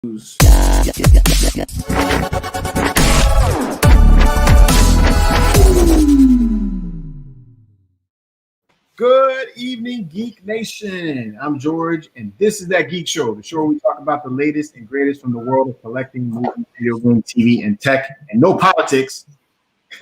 Good evening, Geek Nation. I'm George, and this is That Geek Show, the show where we talk about the latest and greatest from the world of collecting, movies, video game, TV, and tech, and no politics.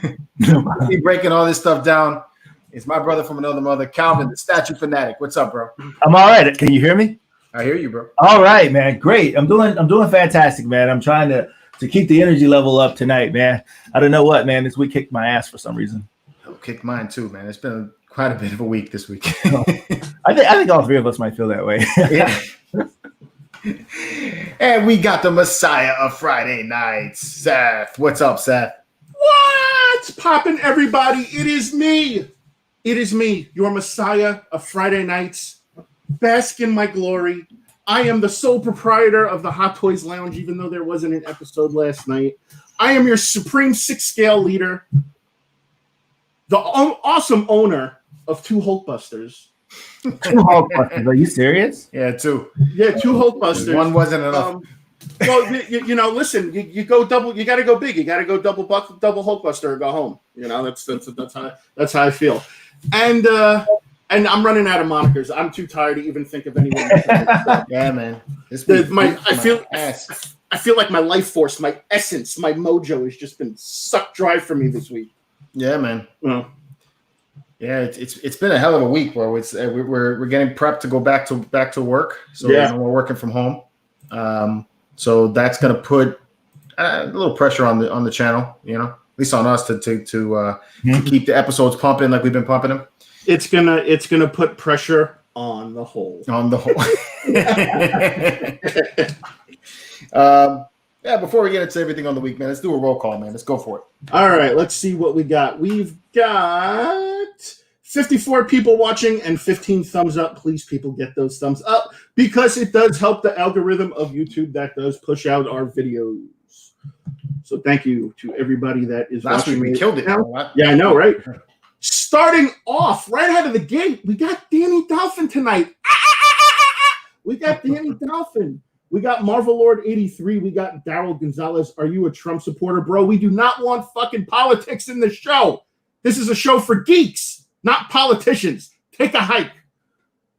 We're breaking all this stuff down. It's my brother from another mother, Calvin, the statue fanatic. What's up, bro? I'm all right. Can you hear me? I hear you, bro. All right, man. Great. I'm doing fantastic, man. I'm trying to keep the energy level up tonight, man. I don't know what, man. This week kicked my ass for some reason. It'll kick mine too, man. It's been quite a bit of a week this week. I think all three of us might feel that way. And we got the Messiah of Friday nights, Seth. What's up, Seth? What's poppin', everybody? It is me. It is me, your Messiah of Friday nights. Bask in my glory. I am the sole proprietor of the Hot Toys Lounge, even though there wasn't an episode last night. I am your supreme six-scale leader, the awesome owner of two Hulkbusters. Two Hulkbusters? Are you serious? Yeah, two. Yeah, two Hulkbusters. One wasn't enough. Well, you know, listen, you go double. You got to go big. You got to go double Hulkbuster or go home. You know, that's how I feel. And I'm running out of monikers. I'm too tired to even think of anyone. Yeah, man. I feel like my life force, my essence, my mojo has just been sucked dry for me this week. Yeah, man. Yeah, it's been a hell of a week, bro. It's we're getting prepped to go back to work. So we're working from home. So that's gonna put a little pressure on the channel, you know, at least on us to keep the episodes pumping like we've been pumping them. It's gonna put pressure on the whole. Yeah, before we get into everything on the week, man, let's do a roll call, man. Let's go for it. All right, let's see what we got. We've got 54 people watching and 15 thumbs up. Please, people, get those thumbs up because it does help the algorithm of YouTube that does push out our videos. So thank you to everybody that is watching. Last week we killed it. Now. Yeah, I know, right? Starting off right out of the gate, we got Danny Dolphin tonight. We got Danny Dolphin. We got Marvel Lord 83. We got Daryl Gonzalez. Are you a Trump supporter, bro? We do not want fucking politics in the show. This is a show for geeks, not politicians. Take a hike.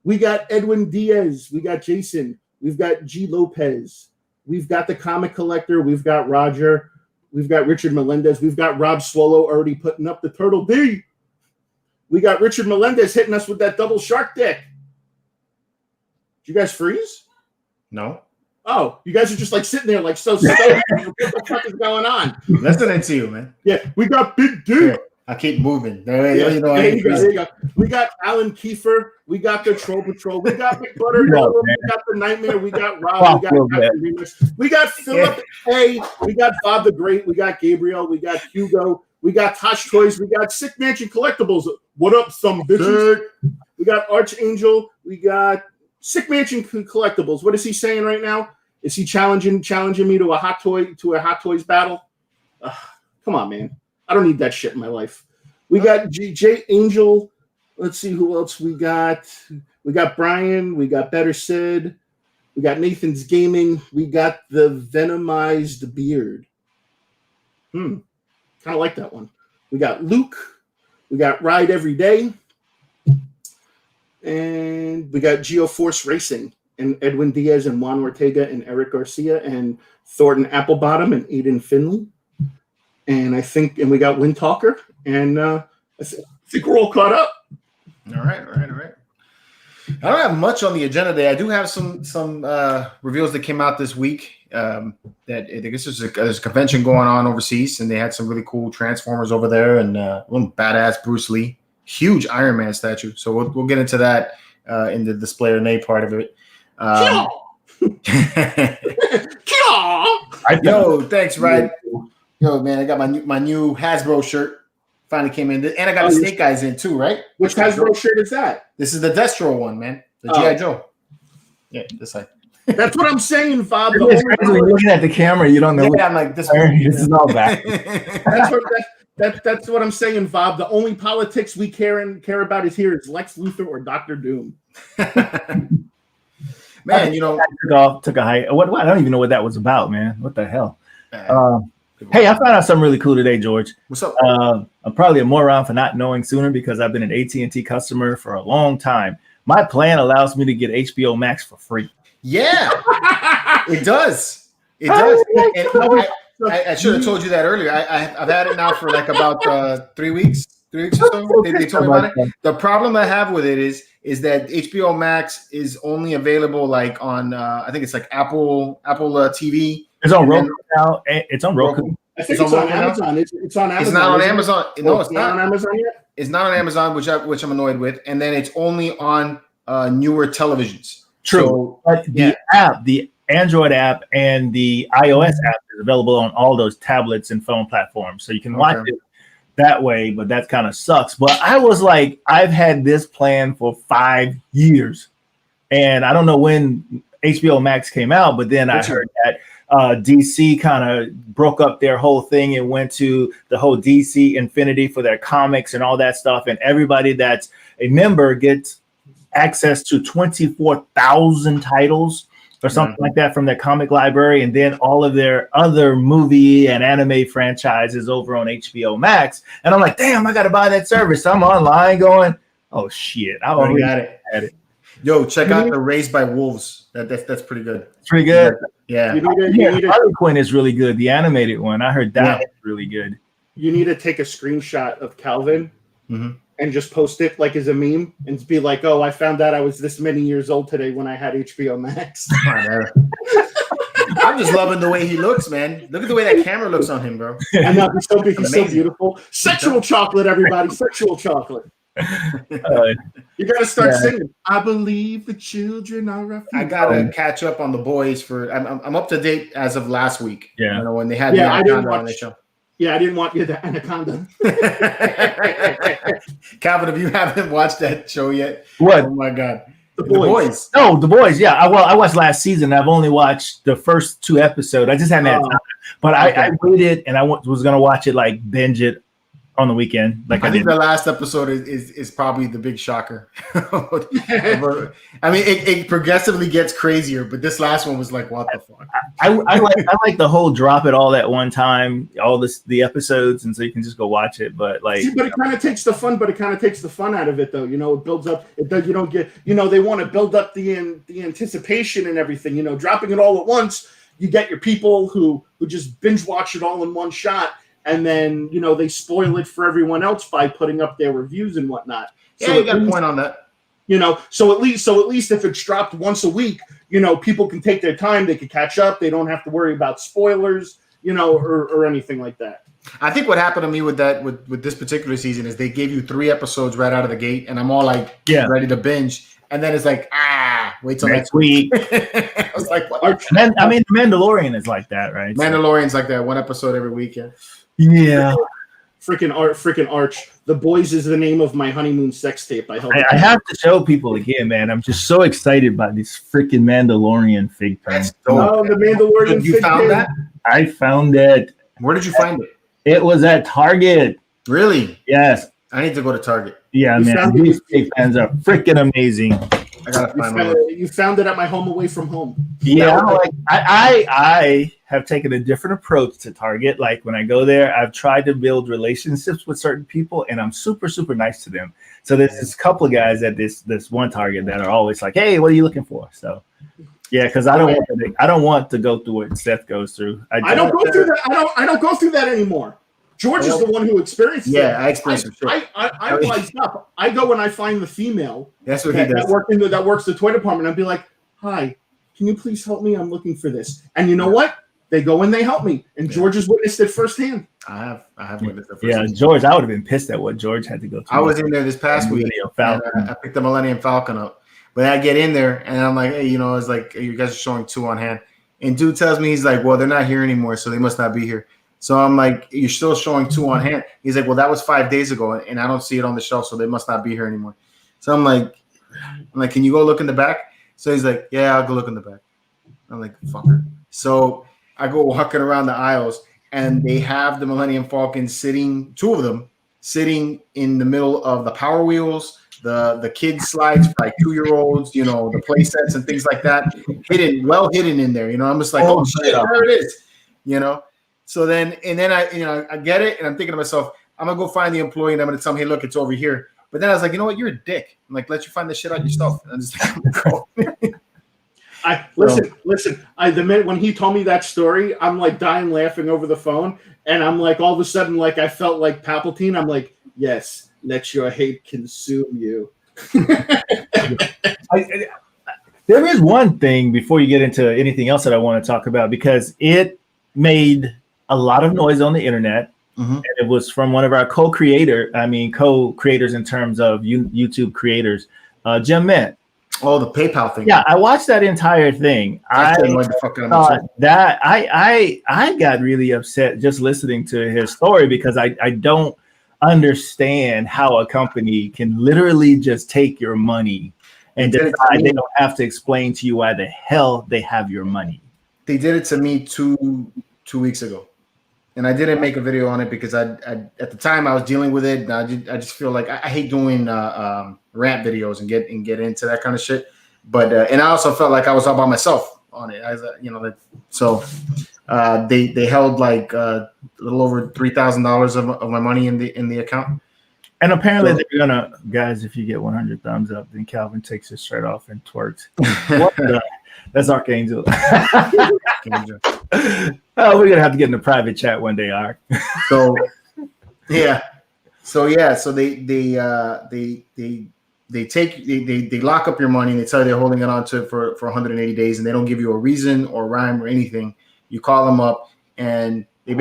We got Edwin Diaz. We got Jason. We've got G. Lopez. We've got the Comic Collector. We've got Roger. We've got Richard Melendez. We've got Rob Swallow already putting up the Turtle D. We got Richard Melendez hitting us with that double shark dick. Did you guys freeze? No. Oh, you guys are just like sitting there like so stoked. What the fuck is going on? Listening to you, man. Yeah, we got Big D. I keep moving. There you go. We got Alan Kiefer. We got the Troll Patrol. We got Big Butter. We got the Nightmare. We got Rob. We got Philip A. We got Bob the Great. We got Gabriel. We got Hugo. We got Tosh Toys. We got Sick Mansion Collectibles. What up, some bitches? We got Archangel. We got Sick Mansion Collectibles. What is he saying right now? Is he challenging me to a Hot Toys battle? Come on, man. I don't need that shit in my life. We got J Angel. Let's see who else we got. We got Brian. We got Better Sid. We got Nathan's Gaming. We got the Venomized Beard. Kind of like that one. We got Luke. We got Ride Every Day. And we got GeoForce Racing and Edwin Diaz and Juan Ortega and Eric Garcia and Thornton Applebottom and Aiden Finley. And we got Win Talker. And I think we're all caught up. All right. I don't have much on the agenda today. I do have some reveals that came out this week. That I guess there's a convention going on overseas, and they had some really cool Transformers over there, and one badass Bruce Lee, huge Iron Man statue. So we'll get into that in the display or nay part of it. Yo, thanks, right? Yo, man, I got my new Hasbro shirt. Finally came in, and I got the Snake Eyes in too, right? Which Hasbro shirt is that? This is the Destro one, man. The G.I. Joe. Yeah, this side. That's what I'm saying, Bob. You're looking at the camera, you don't know. Yeah, I'm like, this is all back. That's what I'm saying, Bob. The only politics we care about is Lex Luthor or Dr. Doom. Man, took a hike. What? I don't even know what that was about, man. What the hell? man. Hey, I found out something really cool today, George. What's up? I'm probably a moron for not knowing sooner because I've been an AT&T customer for a long time. My plan allows me to get HBO Max for free. Yeah, it does. It does. And I should have told you that earlier. I've had it now for like about 3 weeks. 3 weeks or so. They told me about it. The problem I have with it is that HBO Max is only available like on I think it's like Apple TV. It's on Roku now. It's on Roku. I think it's on Amazon. It's on Amazon. It's not on Amazon. No, it's not on Amazon yet. It's not on Amazon, which I'm annoyed with. And then it's only on newer televisions. True. So, but the Android app and the iOS app is available on all those tablets and phone platforms. So you can watch it that way, but that kind of sucks. But I was like, I've had this plan for 5 years. And I don't know when HBO Max came out, but then I heard that DC kind of broke up their whole thing and went to the whole DC Infinity for their comics and all that stuff. And everybody that's a member gets access to 24,000 titles or something like that from their comic library. And then all of their other movie and anime franchises over on HBO Max. And I'm like, damn, I got to buy that service. I'm online going, oh shit. I already got it. Yo, check out the Raised by Wolves. That's pretty good. It's pretty good. Yeah. Harley Quinn is really good. The animated one. I heard that was really good. You need to take a screenshot of Calvin and just post it like as a meme and be like, oh, I found out I was this many years old today when I had HBO Max. I'm just loving the way he looks, man. Look at the way that camera looks on him, bro. I know, he's so beautiful. Sexual chocolate, everybody. Sexual chocolate. You gotta start singing. I believe the children are a few. I gotta catch up on The Boys for. I'm up to date as of last week. Yeah, you know, when they had the Anaconda on the show. Yeah, I didn't want you the Anaconda. Calvin, if you haven't watched that show yet, what? Oh my God, The Boys. No, The Boys. Yeah, I watched last season. I've only watched the first 2 episodes. I just haven't had time. But I waited and I was gonna watch it, like binge it on the weekend. Like I think the last episode is probably the big shocker. I mean, it progressively gets crazier, but this last one was like, what the fuck? I like the whole drop it all at one time, all the episodes, and so you can just go watch it. But like, but it kind of takes the fun. But it kind of takes the fun out of it, though. You know, it builds up. It does. You don't get. You know, they want to build up the anticipation and everything. You know, dropping it all at once, you get your people who just binge watch it all in one shot. And then, you know, they spoil it for everyone else by putting up their reviews and whatnot. Yeah, you got a point on that. You know, so at least if it's dropped once a week, you know, people can take their time, they can catch up, they don't have to worry about spoilers, you know, or anything like that. I think what happened to me with this particular season is they gave you 3 episodes right out of the gate, and I'm all like ready to binge. And then it's like, wait till next week. I was like, what? I mean, The Mandalorian is like that, right? Mandalorian's like that, 1 episode every week, Yeah. Freaking Arch. The Boys is the name of my honeymoon sex tape. I have to show people again, man. I'm just so excited by this freaking Mandalorian fig pen. Oh, the Mandalorian you fig found pen. that? I found it. Where did you find it? It was at Target. Really? Yes. I need to go to Target. Yeah, man. These fig pens are freaking amazing. I gotta find you found it at my home away from home. Yeah, like I have taken a different approach to Target. Like when I go there, I've tried to build relationships with certain people, and I'm super, super nice to them. So there's this couple of guys at this one Target that are always like, "Hey, what are you looking for?" So yeah, because I don't want to go through what Seth goes through. I don't go through that. I don't go through that anymore. George is the one who experienced it. Yeah, I experienced it. I wise up. I go when I find the female. That's what he does. That works the toy department. I'd be like, "Hi, can you please help me? I'm looking for this." And you know what? They go and they help me. And George has witnessed it firsthand. I have witnessed it firsthand. Yeah, George, I would have been pissed at what George had to go through. I was in there this past week. I picked the Millennium Falcon up. But I get in there and I'm like, hey, you know, it's like you guys are showing 2 on hand. And dude tells me, he's like, well, they're not here anymore, so they must not be here. So I'm like, you're still showing 2 on hand. He's like, well, that was 5 days ago, and I don't see it on the shelf, so they must not be here anymore. So I'm like, can you go look in the back? So he's like, yeah, I'll go look in the back. I'm like, fucker. So I go walking around the aisles, and they have the Millennium Falcon sitting, 2 of them, sitting in the middle of the Power Wheels, the kids slides for like 2-year-olds, you know, the play sets and things like that, well hidden in there. You know, I'm just like, oh shit, there it is. You know, so then I get it, and I'm thinking to myself, I'm gonna go find the employee and I'm gonna tell him, hey, look, it's over here. But then I was like, you know what, you're a dick. I'm like, let you find this shit out yourself. And I'm just like, I'm gonna go. Listen. The minute when he told me that story, I'm like dying laughing over the phone, and I'm like, all of a sudden, like I felt like Palpatine. I'm like, yes, let your hate consume you. There is one thing before you get into anything else that I want to talk about, because it made a lot of noise on the internet. And it was from one of our co-creators in terms of YouTube creators, Jim Mint. Oh, the PayPal thing. Yeah, I watched that entire thing. I got really upset just listening to his story, because I don't understand how a company can literally just take your money and decide they don't have to explain to you why the hell they have your money. They did it to me two weeks ago, and I didn't make a video on it because I at the time I was dealing with it. And I just feel like I hate doing rant videos and get into that kind of shit. But and I also felt like I was all by myself on it. So they held like a little over $3,000 of my money in the account. And apparently they're gonna, guys, if you get 100 thumbs up, then Calvin takes his shirt off and twerks. That's Archangel. Oh, we're gonna have to get in a private chat one day, Ark. So they lock up your money, and they tell you they're holding it on to it for 180 days, and they don't give you a reason or rhyme or anything. You call them up, and they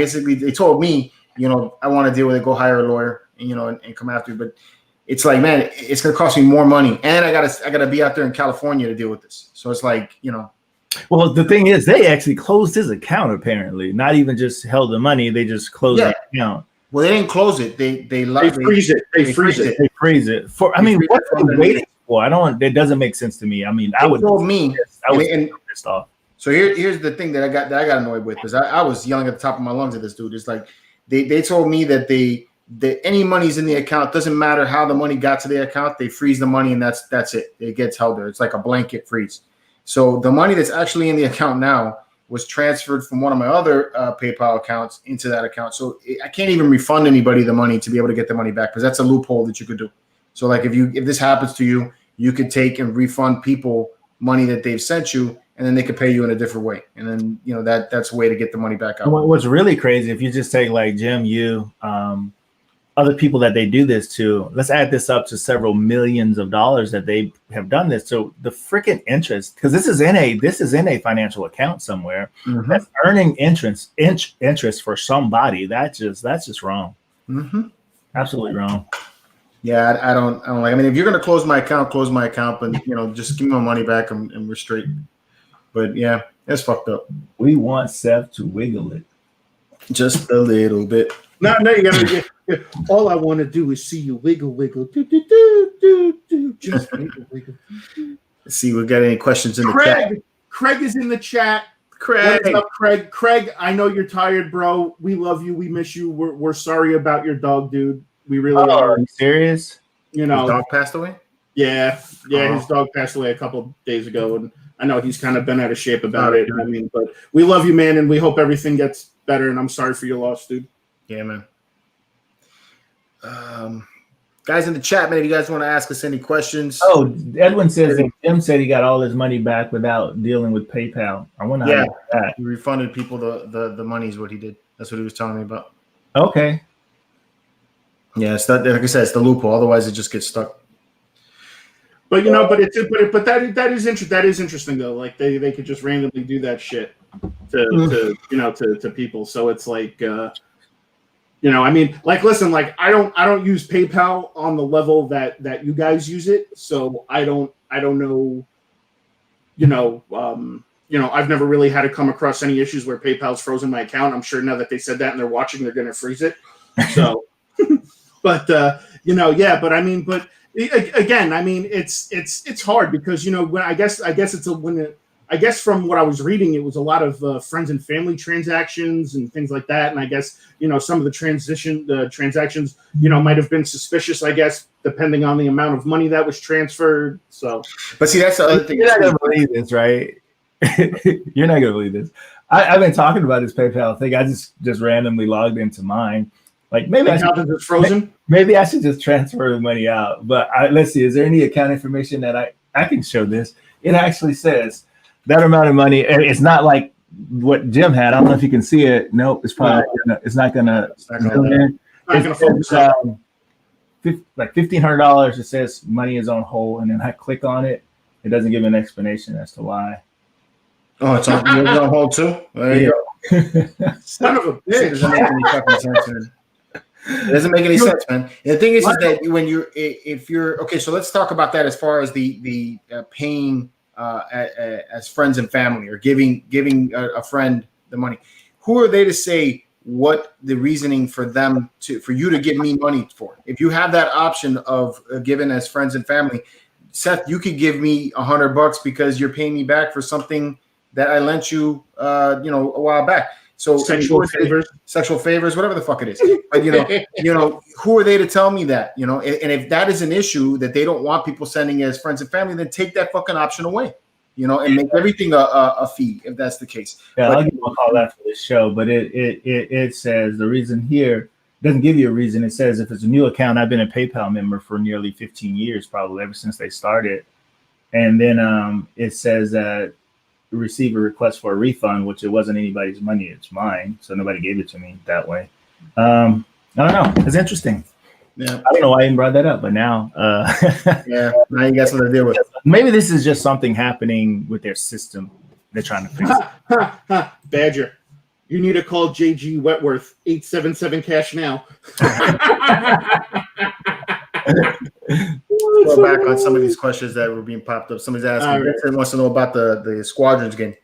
told me, you know, I want to deal with it, go hire a lawyer, and come after you. But it's like, man, it's gonna cost me more money, and I gotta be out there in California to deal with this. So it's like, you know. Well, the thing is, they actually closed his account. Apparently, not even just held the money; they just closed the account. Well, they didn't close it. They freeze it. They freeze it. I mean, what are they waiting for? It doesn't make sense to me. I mean, I was pissed off. So here's the thing that I got annoyed with, because I was yelling at the top of my lungs at this dude. It's like they told me that any money's in the account, doesn't matter how the money got to the account, they freeze the money, and that's it. It gets held there. It's like a blanket freeze. So the money that's actually in the account now was transferred from one of my other PayPal accounts into that account. So I can't even refund anybody the money to be able to get the money back, because that's a loophole that you could do. So like if this happens to you, you could take and refund people money that they've sent you, and then they could pay you in a different way. And then, that's a way to get the money back out. What's really crazy, if you just take like Jim, other people that they do this to, let's add this up to several millions of dollars that they have done this. So the freaking interest, because this is in a financial account somewhere, that's earning interest for somebody. That's just wrong. Absolutely wrong. Yeah, I don't like. I mean, if you're gonna close my account, but just give me my money back and we're straight. But yeah, that's fucked up. We want Seth to wiggle it just a little bit. No, you gotta get. All I want to do is see you wiggle, do, just wiggle. Let's see, we got any questions in the chat? Craig is in the chat. What's up, Craig? Craig, I know you're tired, bro. We love you. We miss you. We're sorry about your dog, dude. We really are. Are you serious? His dog passed away? Yeah. His dog passed away a couple of days ago, and I know he's kind of been out of shape about it. I mean, but we love you, man, and we hope everything gets better. And I'm sorry for your loss, dude. Yeah, man. Guys in the chat, man, if you guys want to ask us any questions. Oh, Edwin says that Jim said he got all his money back without dealing with PayPal. I wonder how that. He refunded people the money is what he did. That's what he was telling me about. Okay. Yeah, it's not, like I said, it's the loophole. Otherwise, it just gets stuck. But that is interesting though. Like they could just randomly do that shit to people. So it's like. I mean, like, listen, like, I don't use PayPal on the level that you guys use it, so I don't know, I've never really had to come across any issues where PayPal's frozen my account. I'm sure now that they said that and they're watching, they're going to freeze it. So, but I mean, but again, I mean, it's hard because when I guess it's I guess from what I was reading, it was a lot of friends and family transactions and things like that. And I guess, some of the transactions, might have been suspicious, I guess, depending on the amount of money that was transferred. So, but see, that's the other thing. You're not gonna believe this, right? You're not gonna believe this. I've been talking about this PayPal thing. I just randomly logged into mine. Like maybe it's frozen. Maybe I should just transfer the money out. But let's see. Is there any account information that I can show this? It actually says that amount of money. It's not like what Jim had. I don't know if you can see it. Nope. It's probably not gonna. It's like $1,500. It says money is on hold, and then I click on it. It doesn't give an explanation as to why. Oh, it's on hold too. There you go. Son of a bitch. Doesn't make any fucking sense, man. It doesn't make any sense, man. And the thing is that if you're okay, so let's talk about that as far as the paying as friends and family or giving a friend the money. Who are they to say what the reasoning for you to give me money for? If you have that option of giving as friends and family, Seth, you could give me $100 because you're paying me back for something that I lent you, a while back. So sexual favors, whatever the fuck it is. But who are they to tell me that? And if that is an issue that they don't want people sending as friends and family, then take that fucking option away. And make everything a fee if that's the case. Yeah, I'll give you a call that for this show. But it says the reason here doesn't give you a reason. It says if it's a new account, I've been a PayPal member for nearly 15 years, probably ever since they started. And then it says that receive a request for a refund, which it wasn't anybody's money, it's mine, so nobody gave it to me that way. I don't know, it's interesting. I don't know why I even brought that up, but now now you got something to deal with. Maybe this is just something happening with their system they're trying to fix. Badger, you need to call JG Wetworth 877 cash now. Go back on some of these questions that were being popped up. Somebody's asking, Vincent wants to know about the Squadrons game.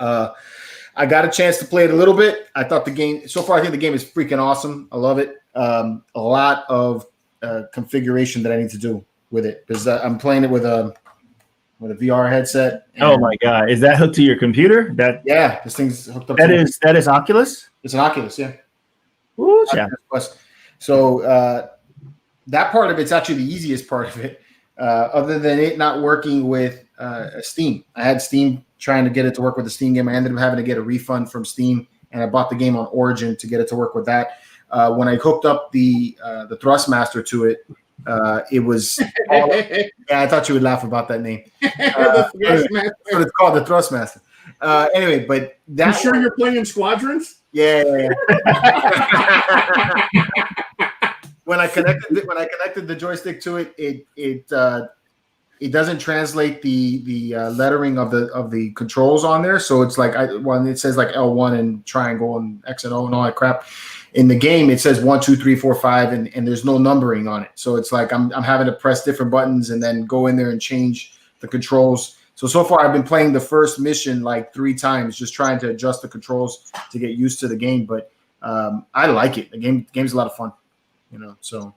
I got a chance to play it a little bit. I thought the game, so far, I think the game is freaking awesome. I love it. A lot of configuration that I need to do with it because I'm playing it with a VR headset. Oh my God. Is that hooked to your computer? This thing's hooked up. That is Oculus? It's an Oculus, yeah. Ooh, yeah. So that part of it's actually the easiest part of it, other than it not working with Steam. I had Steam trying to get it to work with the Steam game. I ended up having to get a refund from Steam, and I bought the game on Origin to get it to work with that. When I hooked up the Thrustmaster to it, it was I thought you would laugh about that name. But it's called the Thrustmaster. Anyway, but you sure you're playing Squadrons? Yeah. When I connected the joystick to it, it doesn't translate the lettering of the controls on there. So it's like when it says like L1 and triangle and X and O and all that crap. In the game, it says 1, 2, 3, 4, 5, and there's no numbering on it. So it's like I'm having to press different buttons and then go in there and change the controls. So far I've been playing the first mission like 3 times, just trying to adjust the controls to get used to the game. But I like it. The game's a lot of fun. So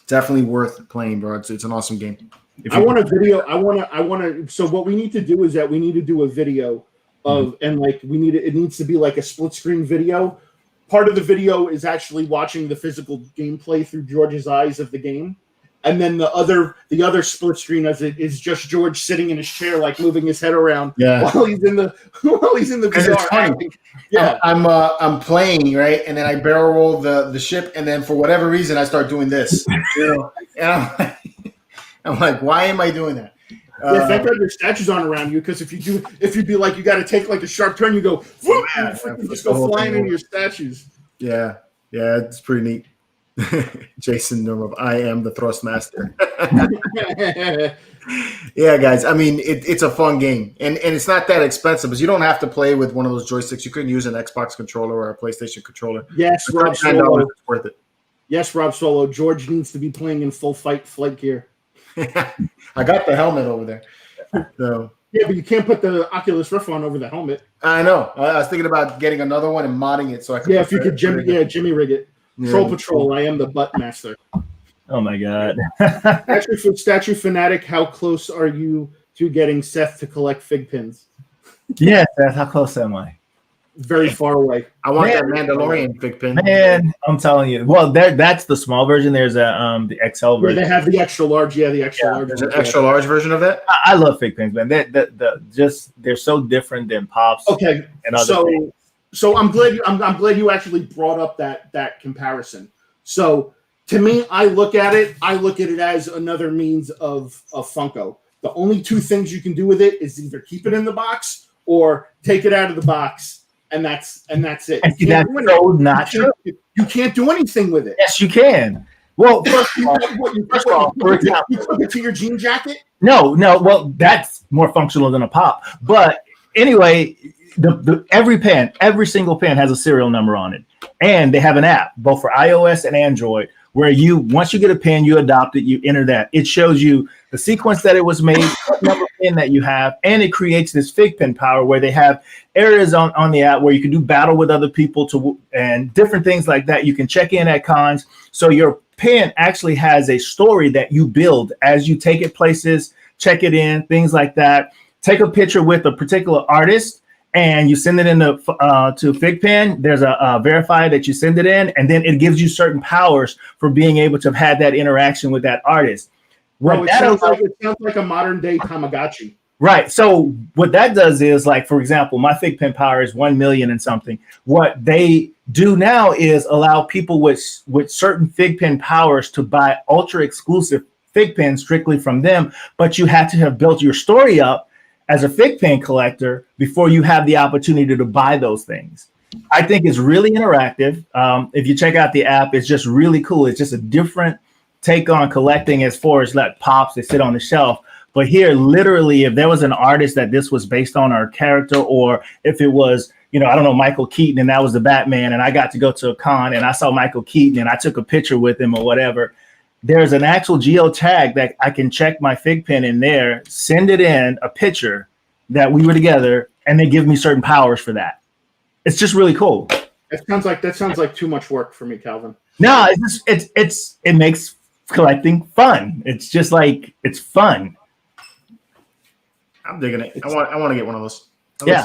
definitely worth playing, bro. It's an awesome game. I want a video. I want to. So what we need to do is that we need to do a video of, and like it needs to be like a split screen video. Part of the video is actually watching the physical gameplay through George's eyes of the game, and then the other split screen is just George sitting in his chair, like moving his head around while he's in the VR. Yeah, I'm playing, right, and then I barrel roll the ship, and then for whatever reason I start doing this. And I'm like, why am I doing that? Thank God your statues aren't around you, because if you'd be like, you got to take like a sharp turn, you go, whoop, you just go flying into your statues. Yeah, it's pretty neat. Jason Normal, I am the Thrustmaster. Yeah, guys. I mean, it's a fun game, and it's not that expensive, because you don't have to play with one of those joysticks. You could use an Xbox controller or a PlayStation controller. Yes, Rob Solo. It's worth it. Yes, Rob Solo. George needs to be playing in full flight gear. I got the helmet over there. So. Yeah, but you can't put the Oculus Rift on over the helmet. I know. I was thinking about getting another one and modding it so I could. Yeah, if you could Jimmy rig it. Yeah. Troll Patrol, I am the butt master. Oh my God. Statue Fanatic, how close are you to getting Seth to collect fig pins. Yes, that's how close am I? Very far away. I want that Mandalorian fig pin. Man, I'm telling you. Well, that's the small version. There's the XL Where version. they have the extra large. Yeah, the extra large. There's an extra large version of that. I love fig pins, man. They're so different than pops. Okay, and other things. So I'm glad you actually brought up that comparison. So to me, I look at it as another means of Funko. The only two things you can do with it is either keep it in the box or take it out of the box. And that's it. And see, that's so not true. You can't do anything with it. Yes, you can. Well, first of all, for example, you took it to your jean jacket? No. Well, that's more functional than a pop. But anyway, every single pen has a serial number on it, and they have an app both for iOS and Android where once you get a pen, you adopt it, you enter that. It shows you the sequence that it was made, what number pen that you have, and it creates this fig pen power where they have areas on the app where you can do battle with other people and different things like that. You can check in at cons. So your pen actually has a story that you build as you take it places, check it in, things like that. Take a picture with a particular artist and you send it in to FigPen. There's a verify that you send it in, and then it gives you certain powers for being able to have had that interaction with that artist. It sounds like a modern day Tamagotchi. Right. So what that does is, like, for example, my FigPen power is 1 million and something. What they do now is allow people with certain FigPen powers to buy ultra exclusive FigPens strictly from them, but you have to have built your story up as a FigPen collector before you have the opportunity to buy those things. I think it's really interactive. If you check out the app, it's just really cool. It's just a different take on collecting as far as like pops that sit on the shelf. But here, literally, if there was an artist that this was based on, or a character, or if it was, I don't know, Michael Keaton, and that was the Batman, and I got to go to a con and I saw Michael Keaton and I took a picture with him or whatever, there's an actual geo tag that I can check my FigPen in there, send it in a picture that we were together, and they give me certain powers for that. It's just really cool. That sounds like too much work for me, Calvin. No, it makes collecting fun. It's just like, it's fun. I'm digging it. I want to get one of those. Yeah.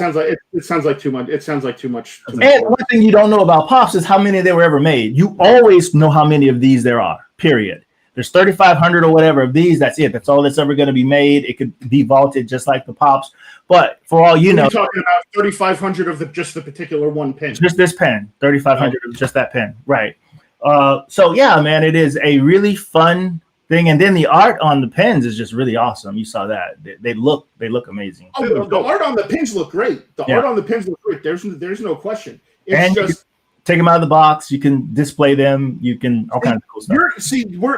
It sounds like too much. It sounds like too much. And one thing you don't know about pops is how many they were ever made. You always know how many of these there are, period. There's 3,500 or whatever of these. That's it. That's all that's ever going to be made. It could be vaulted just like the pops. But for all you know, you're talking about 3,500 of just the particular one pen. Just this pen, 3,500 of just that pen, right? So yeah, man, it is a really fun thing. And then the art on the pens is just really awesome. You saw that. They look amazing. Oh, the art on the pins look great. Art on the pins look great. There's no question. It's just take them out of the box. You can display them. You can all kinds of cool stuff.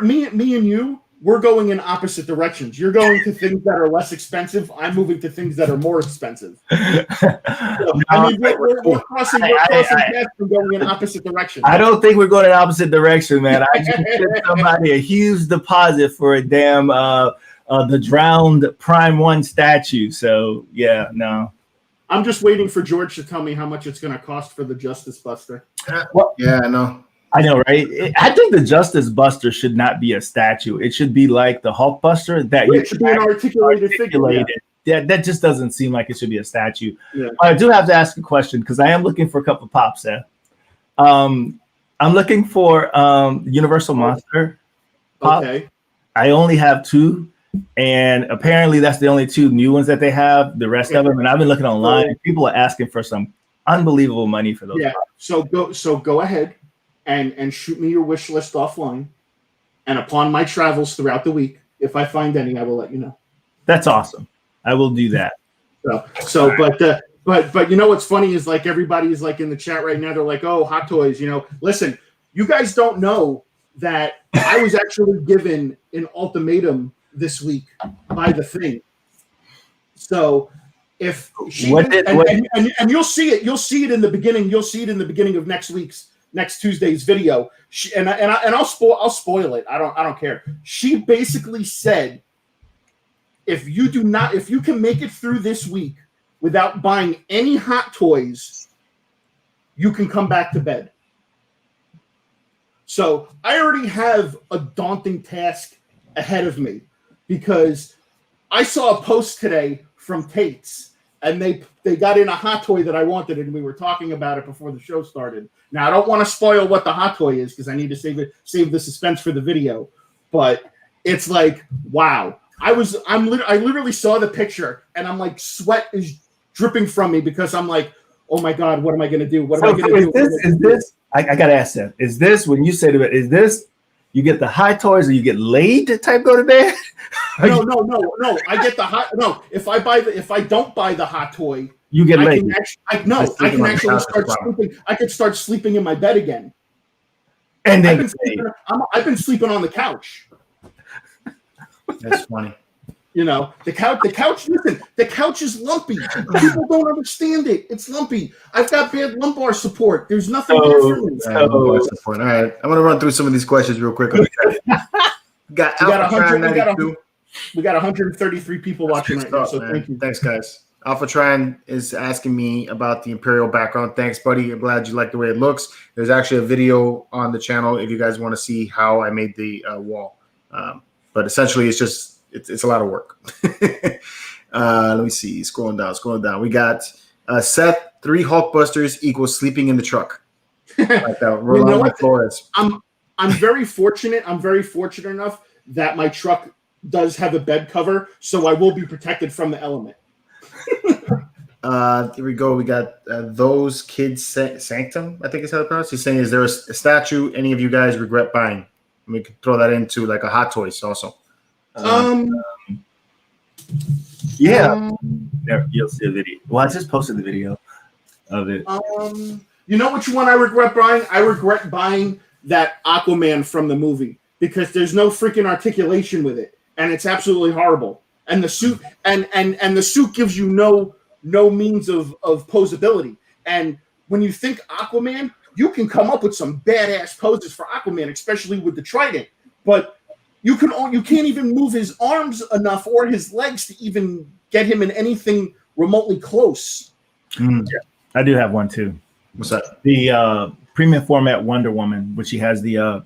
Me and you. We're going in opposite directions. You're going to things that are less expensive. I'm moving to things that are more expensive. We're crossing paths and going in opposite directions. I don't think we're going in opposite direction, man. I just sent somebody a huge deposit for a damn the drowned Prime 1 statue. So yeah, no. I'm just waiting for George to tell me how much it's going to cost for the Justice Buster. Yeah, I know. I know, right? I think the Justice Buster should not be a statue. It should be like the Hulk Buster that it should be an articulated figure. Yeah, that just doesn't seem like it should be a statue. Yeah. I do have to ask a question because I am looking for a couple of pops there. I'm looking for Universal Monster pop. Okay. I only have 2, and apparently that's the only 2 new ones that they have. The rest of them, and I've been looking online. And people are asking for some unbelievable money for those. Yeah. Pops. So go ahead. And shoot me your wish list offline. And upon my travels throughout the week, if I find any, I will let you know. That's awesome. I will do that. But you know what's funny is like everybody is like in the chat right now. They're like, oh, Hot Toys. Listen, you guys don't know that I was actually given an ultimatum this week by the Thing. So if she and you'll see it in the beginning. You'll see it in the beginning of next Tuesday's video. I'll spoil it. I don't care. She basically said, if you can make it through this week without buying any Hot Toys, you can come back to bed. So I already have a daunting task ahead of me because I saw a post today from Tate's, and they got in a hot toy that I wanted, and we were talking about it before the show started. Now, I don't want to spoil what the hot toy is because I need to save the suspense for the video. But it's like, wow. I literally saw the picture, and I'm like, sweat is dripping from me because I'm like, oh my God, what am I going to do? What am I going to do? Is this? I got to ask Seth. Is this when you say to it? Is this you get the hot toys or you get laid type go to bed? No. I get the hot. No, if I don't buy the hot toy, you get laid. I can actually start sleeping. I could start sleeping in my bed again. And then I've been sleeping on the couch. That's funny. You know, the couch, listen, the couch is lumpy. People don't understand it. It's lumpy. I've got bad lumbar support. There's nothing there for me. All right. I'm going to run through some of these questions real quick. We got 133 people watching right now, so thank you. Thanks, guys. Alpha Tran is asking me about the Imperial background. Thanks, buddy. I'm glad you like the way it looks. There's actually a video on the channel if you guys want to see how I made the wall. But essentially, it's a lot of work. Let me see. Scrolling down. We got Seth, 3 Hulkbusters equals sleeping in the truck. Like that. You know what? Flores. I'm very fortunate. I'm very fortunate enough that my truck does have a bed cover, so I will be protected from the element. Here we go. We got Those Kids Sanctum, I think is how to pronounce. He's saying, is there a statue any of you guys regret buying? And we could throw that into like a Hot Toys also. Yeah. There, you'll see a video. Well, I just posted the video of it. You know which one I regret buying? I regret buying that Aquaman from the movie because there's no freaking articulation with it, and it's absolutely horrible. And the suit and the suit gives you no means of posability. And when you think Aquaman, you can come up with some badass poses for Aquaman, especially with the trident. But you can't even move his arms enough or his legs to even get him in anything remotely close. Yeah, I do have one too. What's that? The premium format Wonder Woman, which she has the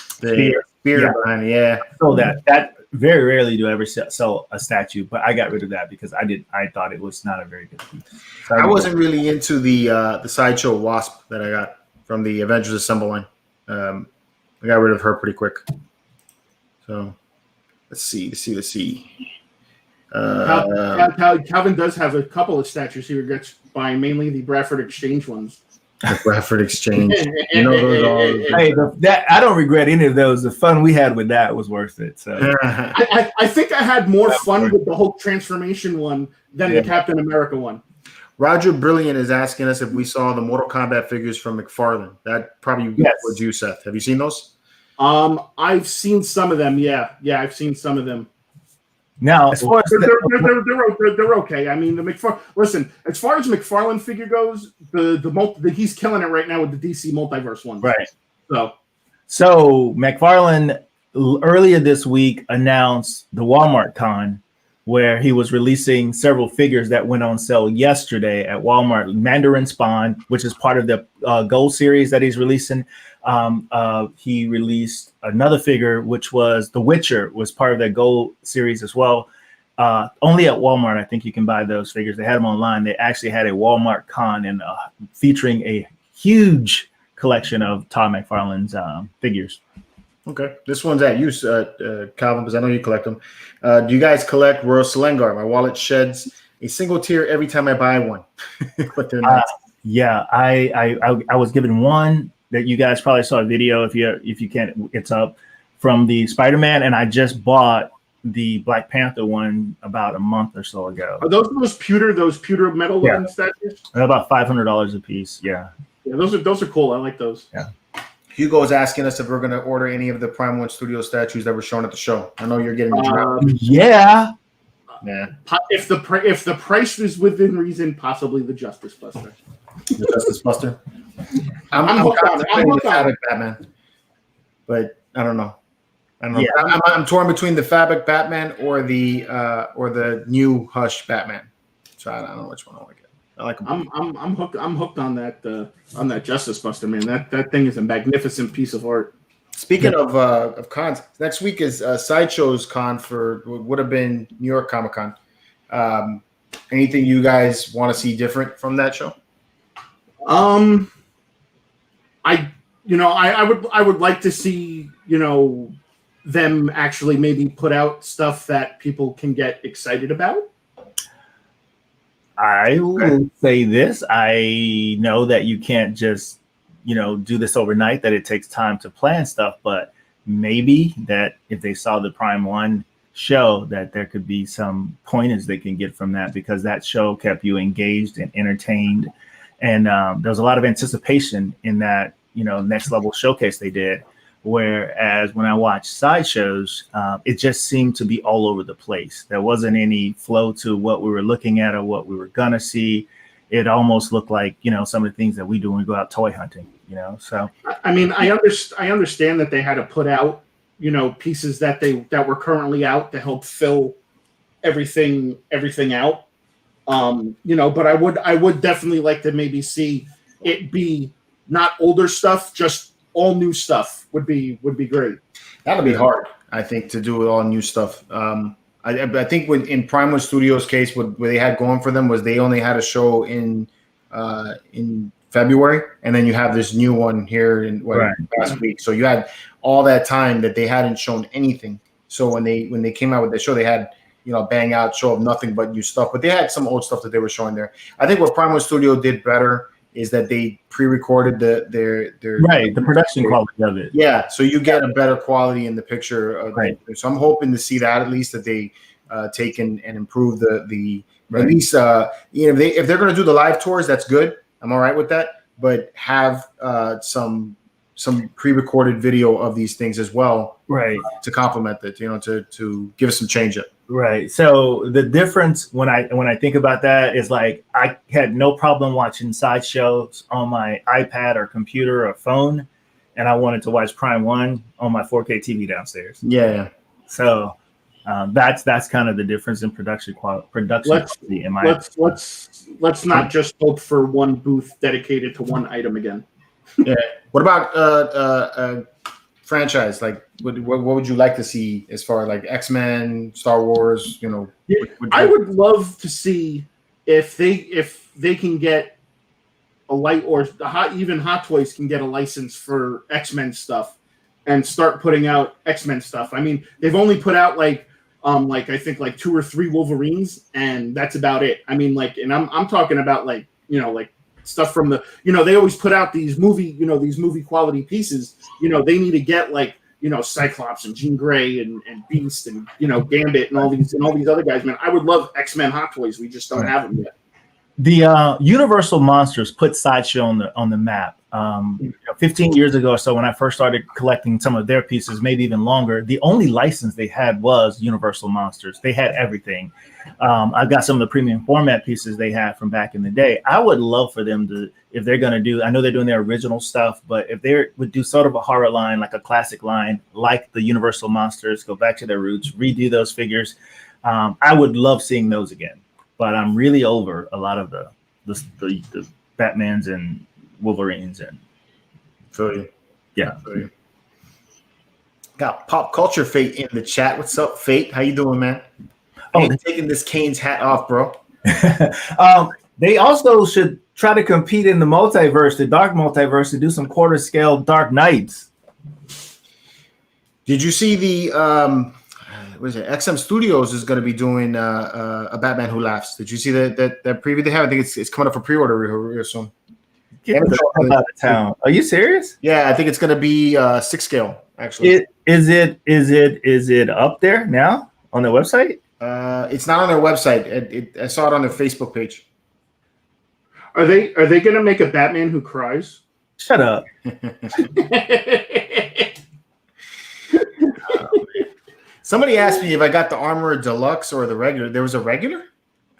spear behind it. Yeah. So that very rarely do I ever sell a statue, but I got rid of that because I thought it was not a very good piece. So I wasn't really into the Sideshow Wasp that I got from the Avengers Assemble line. I got rid of her pretty quick. So let's see. Calvin does have a couple of statues he regrets buying, mainly the Bradford Exchange ones. The Bradford Exchange. You know those all. Hey, that I don't regret any of those. The fun we had with that was worth it. So I think I had more fun with the Hulk transformation one than the Captain America one. Roger Brilliant is asking us if we saw the Mortal Kombat figures from McFarlane. That probably was you, Seth. Have you seen those? I've seen some of them. Yeah, I've seen some of them. Now, as far as they're okay. I mean, listen. As far as McFarlane figure goes, he's killing it right now with the DC multiverse ones. Right. So McFarlane earlier this week announced the Walmart Con, where he was releasing several figures that went on sale yesterday at Walmart. Mandarin Spawn, which is part of the Gold series that he's releasing. He released another figure, which was The Witcher, was part of that Gold series as well. Only at Walmart, I think you can buy those figures. They had them online. They actually had a Walmart Con and featuring a huge collection of Todd McFarlane's figures. Okay, this one's at you, Calvin, because I know you collect them. Do you guys collect Royal Selengar? My wallet sheds a single tear every time I buy one. But they're not. Yeah, I was given one that you guys probably saw a video if you can't, it's up from the Spider-Man, and I just bought the Black Panther one about a month or so ago. Are those pewter metal statues? They're about $500 a piece. Yeah, those are cool. I like those. Yeah. Hugo's asking us if we're going to order any of the Prime One Studio statues that were shown at the show. I know you're getting the drop. Yeah. If the price was within reason, possibly the Justice Buster. The Justice Buster. I'm hooked on the Fabric Batman, but I don't know. Yeah. I'm torn between the Fabric Batman or the new Hush Batman. So I don't know which one I want to get. I like them. I'm hooked on that Justice Buster, man. That thing is a magnificent piece of art. Speaking of cons, next week is Sideshow's con for what would have been New York Comic Con. Anything you guys want to see different from that show? I would like to see, them actually maybe put out stuff that people can get excited about. I will say this. I know that you can't just, do this overnight, that it takes time to plan stuff, but maybe that if they saw the Prime 1 show, that there could be some pointers they can get from that, because that show kept you engaged and entertained. And there was a lot of anticipation in that, next level showcase they did. Whereas when I watched sideshows, it just seemed to be all over the place. There wasn't any flow to what we were looking at or what we were gonna see. It almost looked like, some of the things that we do when we go out toy hunting, so. I mean, I understand that they had to put out, pieces that were currently out to help fill everything out. But I would definitely like to maybe see it be not older stuff, just all new stuff would be great. That'll be hard, I think, to do with all new stuff. I think in Prime Studios' case, what they had going for them was they only had a show in February, and then you have this new one here in last week. So you had all that time that they hadn't shown anything. So when they came out with the show, they had bang out show of nothing but new stuff. But they had some old stuff that they were showing there. I think what Prime Studio did better is that they pre-recorded their the production quality of it. Yeah, so you get a better quality in the picture. So I'm hoping to see that, at least, that they take and improve the at least if they're going to do the live tours, that's good. I'm all right with that. But have some pre-recorded video of these things as well, to complement it. To give us some change up. Right. So the difference when I think about that is, like, I had no problem watching sideshows on my iPad or computer or phone, and I wanted to watch Prime 1 on my 4K TV downstairs. Yeah. So that's kind of the difference in production quality. In my let's not just hope for one booth dedicated to one item again. Yeah. What about franchise? Like, what would you like to see as far as like X-Men, Star Wars? I would love to see if they can get a light, or even Hot Toys can get a license for X-Men stuff and start putting out X-Men stuff. I mean, they've only put out like I think like 2 or 3 Wolverines, and that's about it. I mean, like, and I'm talking about like stuff from the they always put out these movie quality pieces. They need to get like Cyclops and Jean Grey and Beast and Gambit and all these other guys. Man, I would love X-Men Hot Toys. We just don't have them yet. The Universal Monsters put Sideshow on the map. 15 years ago or so, when I first started collecting some of their pieces, maybe even longer, the only license they had was Universal Monsters. They had everything. I've got some of the premium format pieces they had from back in the day. I would love for them to, if they're going to do, I know they're doing their original stuff, but if they would do sort of a horror line, like a classic line, like the Universal Monsters, go back to their roots, redo those figures. I would love seeing those again. But I'm really over a lot of the Batmans and Wolverines and feel you. Yeah. Feel you. Got Pop Culture Fate in the chat. What's up, Fate? How you doing, man? They're taking this Kane's hat off, bro. They also should try to compete in the multiverse, the dark multiverse, to do some quarter scale Dark Knights. Did you see the XM Studios is going to be doing a Batman Who Laughs? Did you see that preview they have? I think it's coming up for pre-order real soon. Get the hell out of town. Are you serious? Yeah, I think it's going to be 6 scale. Actually, is it up there now on their website? It's not on their website. I saw it on their Facebook page. Are they going to make a Batman Who Cries? Shut up. Somebody asked me if I got the Armor Deluxe or the regular. There was a regular?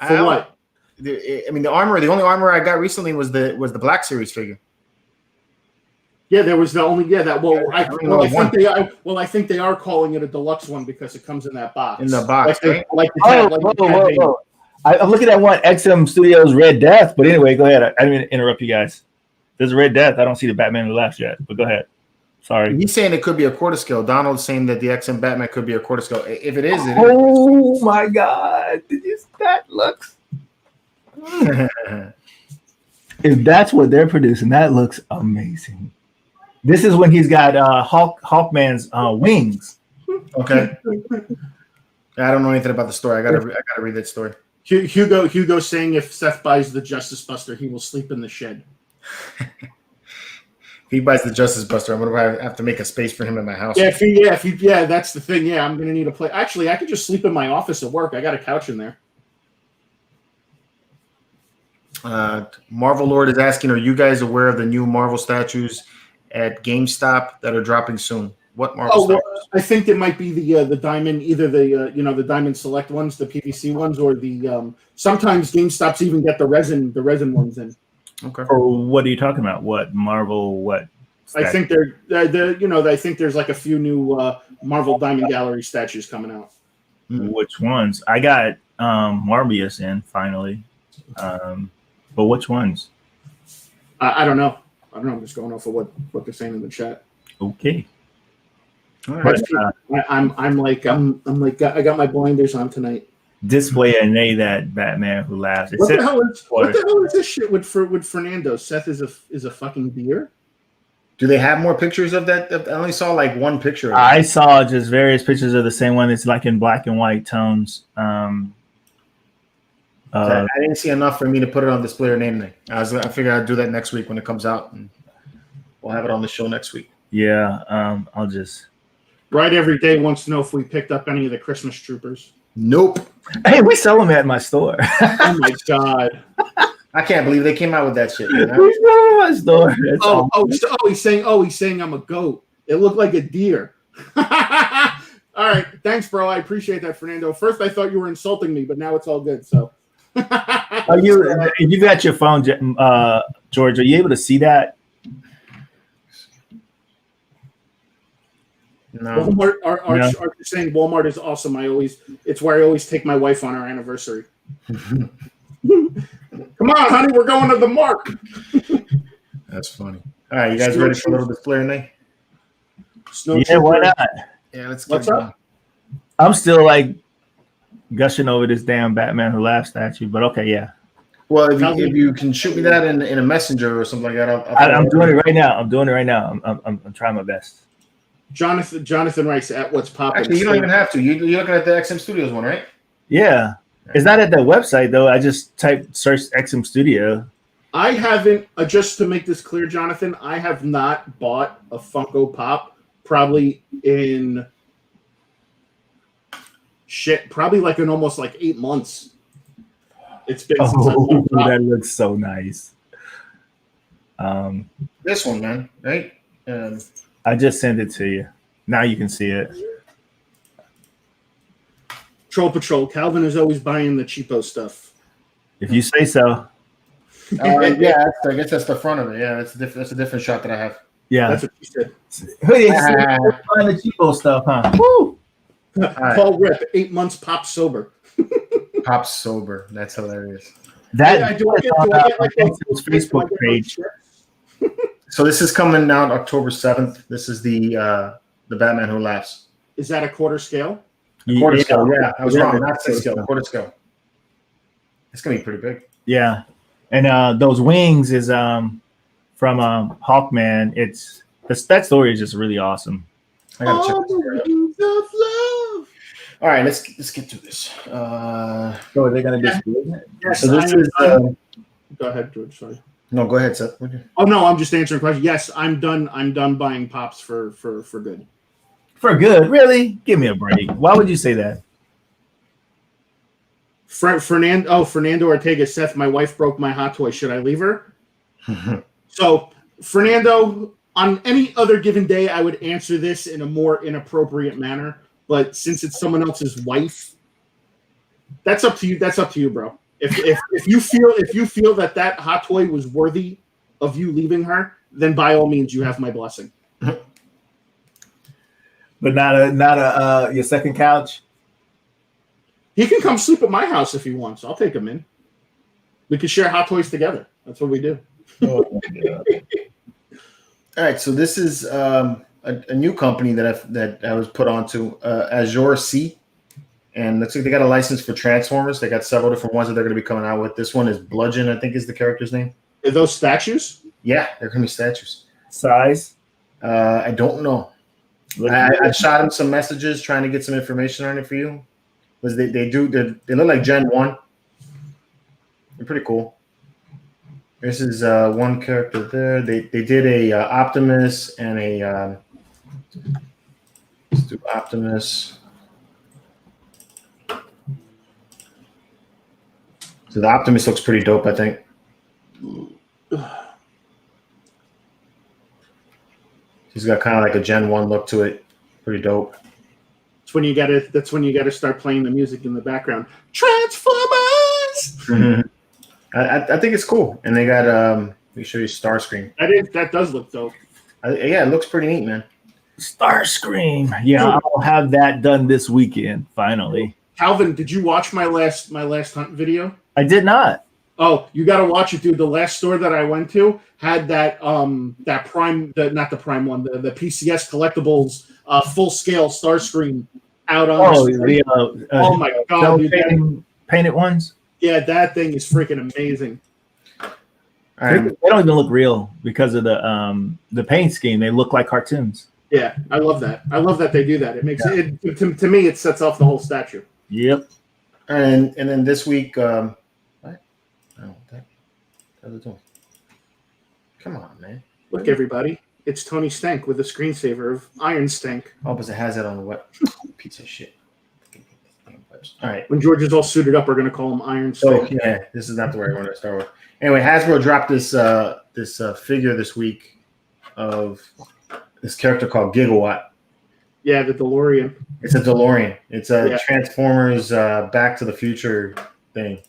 For what? I mean, the only armor I got recently was the Black Series figure. Yeah, there was the only I think they are calling it a deluxe one because it comes in that box. In the box, whoa. I'm looking at one XM Studios Red Death, but anyway, go ahead. I didn't interrupt you guys. There's a Red Death. I don't see the Batman Who Laughs yet, but go ahead. Sorry. He's saying it could be a quarter scale. Donald's saying that the XM Batman could be a quarter scale. If it is, it is. Oh my God! That looks. If that's what they're producing, that looks amazing. This is when he's got Hawkman's wings. Okay. I don't know anything about the story. I gotta read that story. Hugo saying if Seth buys the Justice Buster, he will sleep in the shed. If he buys the Justice Buster, I'm gonna have to make a space for him in my house. Yeah, that's the thing. Yeah, I'm gonna need a place. Actually, I could just sleep in my office at work. I got a couch in there. Marvel Lord is asking, are you guys aware of the new Marvel statues at GameStop that are dropping soon? What Marvel statues? I think it might be the diamond, either the diamond select ones, the PVC ones, or the sometimes GameStops even get the resin ones in. Okay. Or what are you talking about? What Marvel? What? I think I think there's like a few new Marvel Diamond Gallery statues coming out. Which ones? I got Morbius in finally. But which ones? I don't know. I'm just going off of what they're saying in the chat. Okay. All right. I'm like I got my blinders on tonight. Display that Batman who laughs. What the hell is this shit with Fernando? Seth is a fucking deer. Do they have more pictures of that? I only saw like one picture. I saw just various pictures of the same one. It's like in black and white tones. I didn't see enough for me to put it on display or name it. I figured I'd do that next week when it comes out, and we'll have it on the show next week. Yeah, I'll just. Right every day wants to know if we picked up any of the Christmas Troopers. Nope. Hey, we sell them at my store. Oh my God. I can't believe they came out with that shit. You know? We sell them at my store. He's saying I'm a goat. It looked like a deer. All right, thanks, bro. I appreciate that, Fernando. First, I thought you were insulting me, but now it's all good. So. Are you got your phone, George? Are you able to see that? No. Walmart, Arch is saying Walmart is awesome. It's where I always take my wife on our anniversary. Come on, honey, we're going to the Mark. That's funny. All right, you guys ready for a little display tonight? Yeah, why not? Yeah, let's What's up? I'm still like gushing over this damn Batman Who Laughs statue, but okay, yeah. Well, if you can shoot me that in a messenger or something like that, I'm doing it right now. I'm trying my best. Jonathan writes at what's popping. Actually, you don't even have to. You're looking at the XM Studios one, right? Yeah. It's not at the website though. I just search XM Studio. I haven't, just to make this clear, Jonathan, I have not bought a Funko Pop probably in probably like in almost like 8 months. It's been that looks so nice. This one, man, right? I just sent it to you. Now you can see it. Troll Patrol. Calvin is always buying the cheapo stuff. If you say so. Yeah, I guess that's the front of it. Yeah, that's a different shot that I have. Yeah, that's what you said. Buying the cheapo stuff, huh? Woo! Paul Rip, 8 months pop sober. Pop sober. That's hilarious. That do I get like Facebook page. So this is coming out October 7th. This is the Batman Who Laughs. Is that a quarter scale? Quarter scale, yeah. I was wrong. Not 6 scale, quarter scale. It's gonna be pretty big. Yeah, and those wings is from Hawkman. It's that story is just really awesome. I gotta check this out. All right, let's get to this. So are they gonna display it? Yes, so this is. Go ahead, George. Sorry. No, go ahead, Seth. Oh no, I'm just answering a question. Yes, I'm done. I'm done buying pops for good. For good, really? Give me a break. Why would you say that? Fernando Ortega. Seth, my wife broke my hot toy. Should I leave her? So, Fernando, on any other given day, I would answer this in a more inappropriate manner. But since it's someone else's wife, that's up to you. That's up to you, bro. If you feel that hot toy was worthy of you leaving her, then by all means, you have my blessing. But not your second couch. He can come sleep at my house if he wants. I'll take him in. We can share hot toys together. That's what we do. Oh, my God. All right, so this is a new company that I was put onto, Azure C, and looks like they got a license for Transformers. They got several different ones that they're going to be coming out with. This one is Bludgeon, I think is the character's name. Are those statues? Yeah, they're going to be statues. Size? I don't know. I shot him some messages trying to get some information on it for you. Because they look like Gen 1. They're pretty cool. This is one character there. They did a Optimus and a let's do Optimus. So the Optimus looks pretty dope, I think. He's got kind of like a Gen 1 look to it. Pretty dope. That's when you gotta start playing the music in the background. Transformers! Mm-hmm. I think it's cool. And they got let me show you Starscream. That does look dope. Yeah, it looks pretty neat, man. Starscream. Yeah, I'll have that done this weekend, finally. Calvin, did you watch my last hunt video? I did not. Oh, you got to watch it, dude. The last store that I went to had that Prime, not the Prime one, the PCS Collectibles full scale Starscream out on. Oh my god, dude! Painted ones. Yeah, that thing is freaking amazing. They don't even look real because of the paint scheme. They look like cartoons. Yeah, I love that. I love that they do that. It makes it to me. It sets off the whole statue. Yep. And then this week, what? I don't know what that. How's it doing? Come on, man. Look, everybody. It's Tony Stank with a screensaver of Iron Stank. Oh, because it has it on the what? Piece of shit. All right. When George is all suited up, we're going to call him Iron Stank. Oh, yeah. This is not the way I want to start with. Anyway, Hasbro dropped this figure this week of this character called Gigawatt. Yeah, the DeLorean. It's a DeLorean. It's a Transformers Back to the Future thing.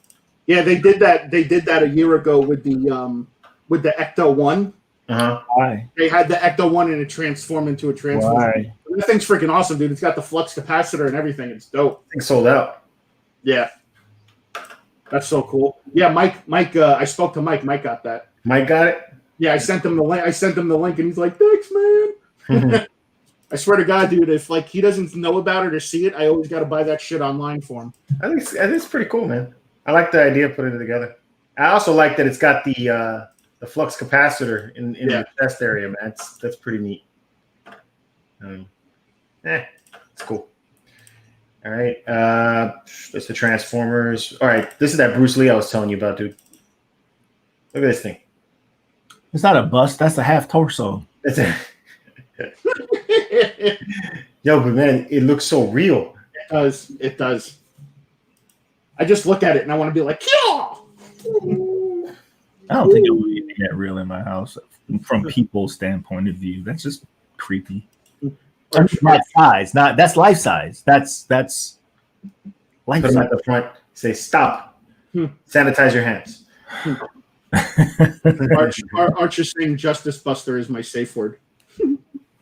Yeah, they did that. They did that a year ago with the Ecto One. Why? They had the Ecto One and it transformed into a Transformer. Why? That thing's freaking awesome, dude. It's got the flux capacitor and everything. It's dope. It's sold out. Yeah, that's so cool. Yeah, Mike. I spoke to Mike. Mike got that. Mike got it. Yeah, I sent him the link, and he's like, "Thanks, man." I swear to God, dude, if like he doesn't know about it or see it, I always got to buy that shit online for him. I think it's pretty cool, man. I like the idea of putting it together. I also like that it's got the flux capacitor in the chest area, man. That's pretty neat. It's cool. All right, that's the Transformers. All right, this is that Bruce Lee I was telling you about, dude. Look at this thing. It's not a bust. That's a half torso. That's it. Yo, but man, it looks so real. It does. It does. I just look at it and I want to be like, yeah. I don't think it would be that real in my house from people's standpoint of view. That's just creepy. Not size. That's life size. That's life Put size. them at the front. Say stop. Sanitize your hands. Archer saying Justice Buster is my safe word.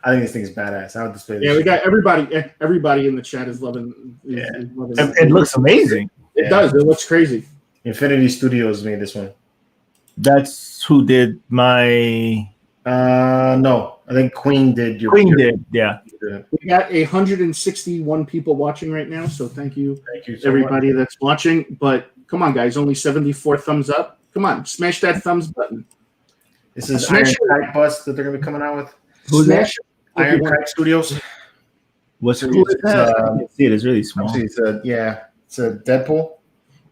I think this thing is badass. I would display this. Yeah, we got everybody in the chat is loving. Loving it looks amazing. It does. It looks crazy. Infinity Studios made this one. That's who did my. No, I think Queen did. Queen did, yeah. We got 161 people watching right now, so thank you so everybody much. that's watching. But come on, guys, only 74 thumbs up. Come on, smash that thumbs button. This is Iron Kite bus that they're going to be coming out with. Who's that? Iron Kite Studios. What's who is that? I can't see it. It's really small. It's a Deadpool.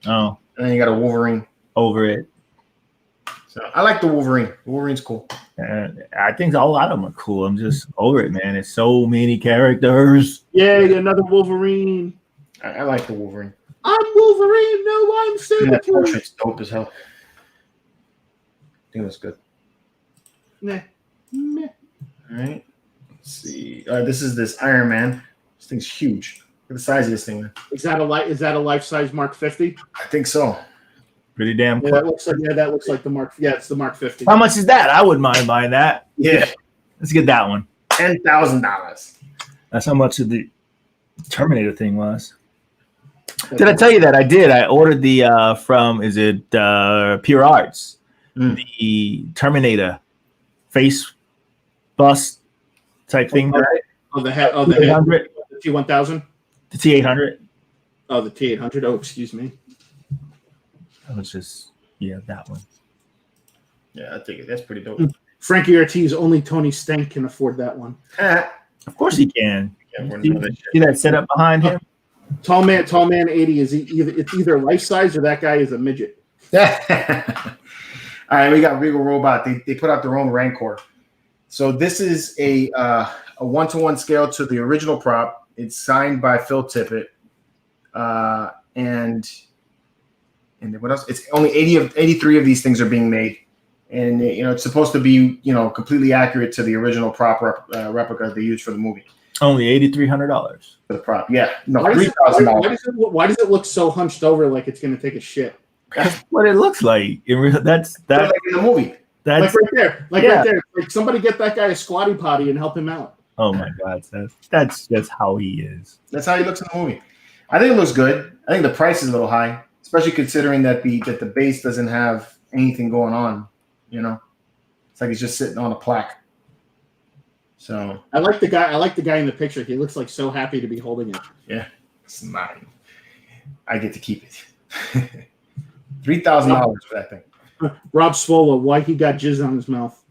Oh, and then you got a Wolverine over it. So I like the Wolverine. The Wolverine's cool. I think a lot of them are cool. I'm just over it, man. It's so many characters. Yay, another Wolverine. I like the Wolverine. I'm Wolverine. No, I'm That Sabretooth. portrait's dope as hell. I think that's good. Meh. All right. Let's see. This is this Iron Man. This thing's huge. Look at the size of this thing, man. Is that a life-size Mark 50? I think so. Pretty damn Yeah, cool. that looks like the Mark. Yeah, it's the Mark 50. How much is that? I wouldn't mind buying that. Yeah. Let's get that one. $10,000. That's how much of the Terminator thing was. Did I tell you that I did? I ordered the from Pure Arts, the Terminator face bust type thing. Oh, the head. Oh, the head. The T1000. The T800. Oh, the T800. Oh, excuse me. That was just that one. Yeah, I think that's pretty dope. Frankie Ortiz, only Tony Stank can afford that one. Of course he can. Yeah, see that setup behind him? Tall man 80 is it's either life size or that guy is a midget. All right, we got Regal Robot. They put out their own Rancor. So this is a 1-to-1 scale to the original prop. It's signed by Phil Tippett. And what else? It's only 83 of these things are being made. And it's supposed to be completely accurate to the original prop replica they used for the movie. Only $8,300 for the prop. Yeah, no, $3,000. Why does it look so hunched over like it's going to take a shit? That's what it looks like. That's like in the movie. That's right there. Right there. Like somebody get that guy a squatty potty and help him out. Oh my God, that's just how he is. That's how he looks in the movie. I think it looks good. I think the price is a little high, especially considering that the base doesn't have anything going on. It's like he's just sitting on a plaque. So I like the guy in the picture. He looks like so happy to be holding it. Yeah, it's mine. I get to keep it. $3,000 for that thing. Rob Swola, why he got jizz on his mouth?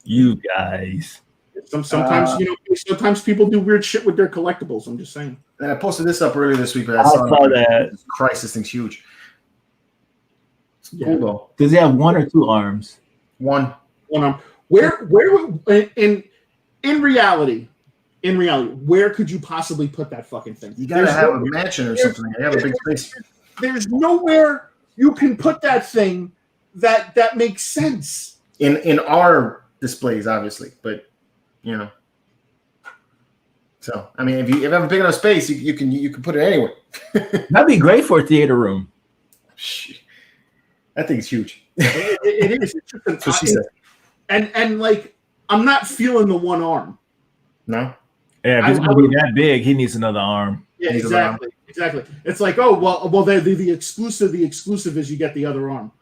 You guys. Sometimes people do weird shit with their collectibles. I'm just saying. And I posted this up earlier this week, but I saw that. Christ, this thing's huge. Cool though. Does he have one or two arms? One arm. Where in reality, where could you possibly put that fucking thing? You gotta have a mansion or something. You have a big space. There's nowhere you can put that thing that makes sense. In our displays, obviously, but So I mean, if you have a big enough space, you can put it anywhere. That'd be great for a theater room. That thing's huge. It is. It's just That's what she said. And like, I'm not feeling the one arm. No. Yeah, if he's gonna be that big, he needs another arm. Yeah, exactly. It's like, oh well, the exclusive is you get the other arm.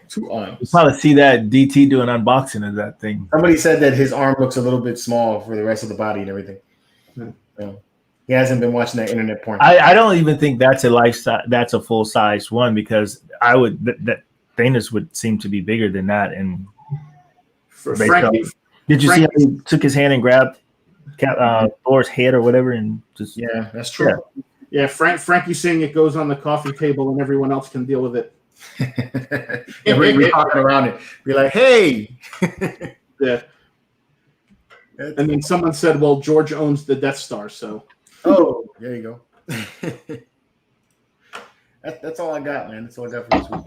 2 arms. You'll probably see that DT do an unboxing of that thing. Somebody said that his arm looks a little bit small for the rest of the body and everything. Yeah. So he hasn't been watching that internet porn. I don't even think that's a lifestyle. That's a full size one because I would that Thanos would seem to be bigger than that. And did you see how he took his hand and grabbed Thor's head or whatever and just that's true. Yeah, Frankie's saying it goes on the coffee table and everyone else can deal with it. We're talking around it. Be like, hey. Yeah. And then someone said, well, George owns the Death Star, so. Oh, there you go. That's all I got, man. That's all I got for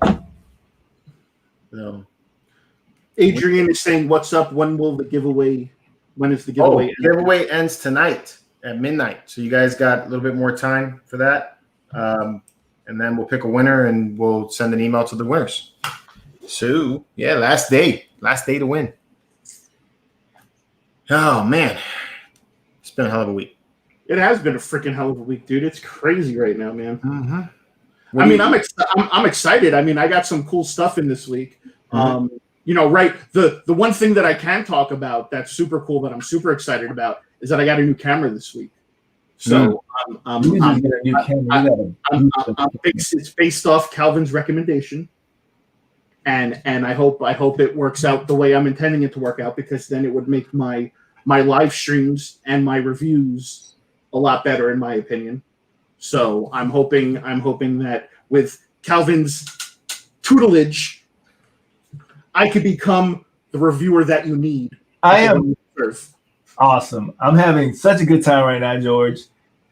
this week. Adrian is saying, what's up? When is the giveaway? The giveaway ends tonight at midnight. So you guys got a little bit more time for that. And then we'll pick a winner and we'll send an email to the winners. So, yeah, last day to win. Oh, man. It's been a hell of a week. It has been a freaking hell of a week, dude. It's crazy right now, man. Mm-hmm. I'm excited. I mean, I got some cool stuff in this week. Mm-hmm. Right. The one thing that I can talk about that's super cool that I'm super excited about is that I got a new camera this week. So it's based off Calvin's recommendation, and I hope it works out the way I'm intending it to work out, because then it would make my live streams and my reviews a lot better, in my opinion. So I'm hoping that with Calvin's tutelage, I could become the reviewer that you need. I am awesome. I'm having such a good time right now, George.